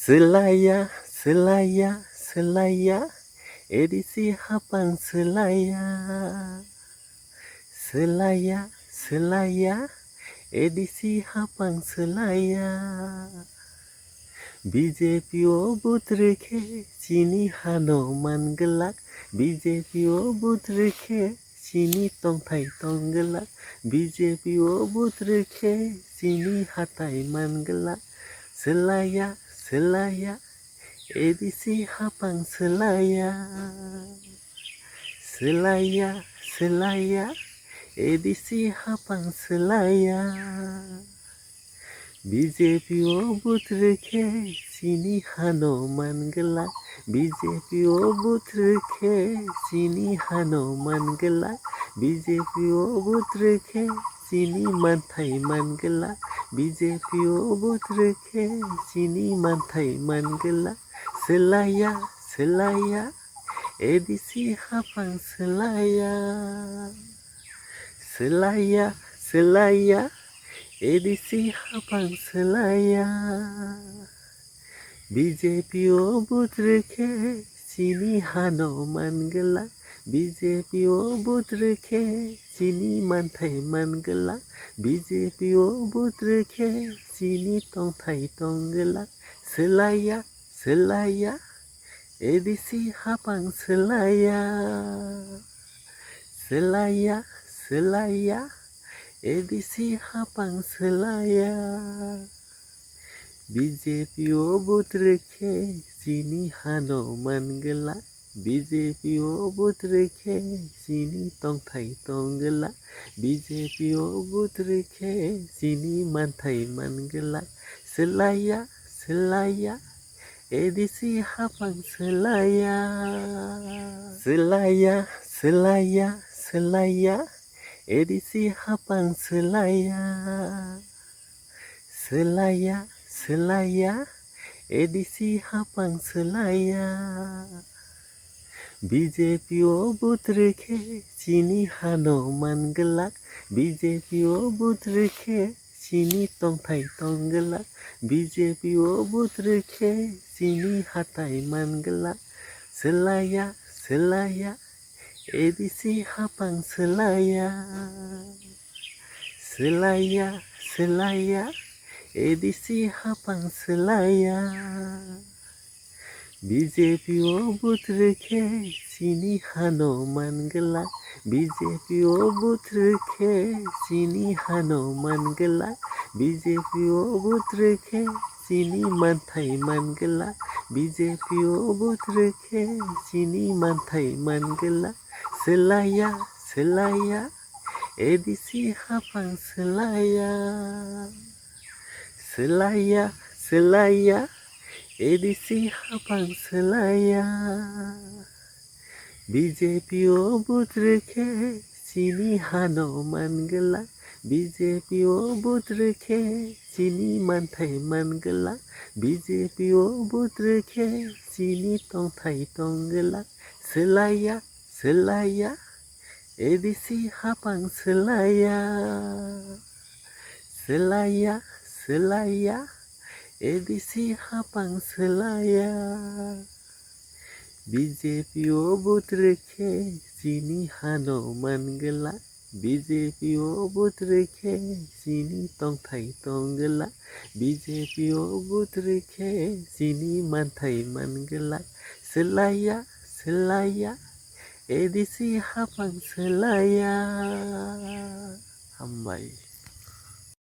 Selaya, selaya, selaya, edisi hapang selaya. Selaya, selaya, edisi hapang selaya. BJP o buth rekhe chini hano mangelak. BJP o buth rekhe chini tongthai tonggelak. BJP o buth rekhe chini hatai mangelak. Selaya, selaya, edisi hapang selaya. Selaya, selaya, edisi hapang selaya. BJP o buth rekhe chini hano mangelak. BJP o buth rekhe chini hano mangelak. BJP o buth rekhe chini manthai mangelak. BJP o buth rekhe chini manthai mangelak. Selaya, selaya, edisi hapang selaya. Selaya, selaya, edisi hapang selaya. BJP o buth rekhe chini hano mangelak. BJP o buth rekhe chini manthai mangelak. BJP o buth rekhe chini tongthai tonggelak. Selaya, selaya, edisi hapang selaya. Selaya, selaya, edisi hapang selaya. BJP o buth rekhe chini hano mangelak. BJP o buth rekhe chini tongthai tonggelak. BJP o buth rekhe chini manthai mangelak. Selaya, selaya, edisi hapang selaya. Selaya, selaya, selaya, edisi hapang selaya. Selaya, selaya, edisi hapang selaya. BJP o buth rekhe chini hano mangelak. BJP o buth rekhe chini tongthai tonggelak. BJP o buth rekhe chini hatai mangelak. Selaya, selaya, edisi hapang selaya. Selaya, selaya, edisi hapang selaya. BJP o buth rekhe chini hano mangelak. BJP o buth rekhe chini hano mangelak. BJP o buth rekhe chini manthai mangelak. BJP o buth rekhe chini manthai mangelak. Selaya, selaya, edisi hapang selaya. Selaya, selaya, edisi hapang selaya. BJP o buth rekhe chini hano mangelak. BJP o buth rekhe chini manthai mangelak. BJP o buth rekhe chini tongthai tonggelak. Selaya, selaya, edisi hapang selaya. Selaya, selaya, edisi hapang selaya. BJP o buth rekhe chini hano mangelak. BJP o buth rekhe chini tongthai tonggelak. BJP o buth rekhe chini manthai mangelak. Selaya, selaya, edisi hapang selaya. Hambai.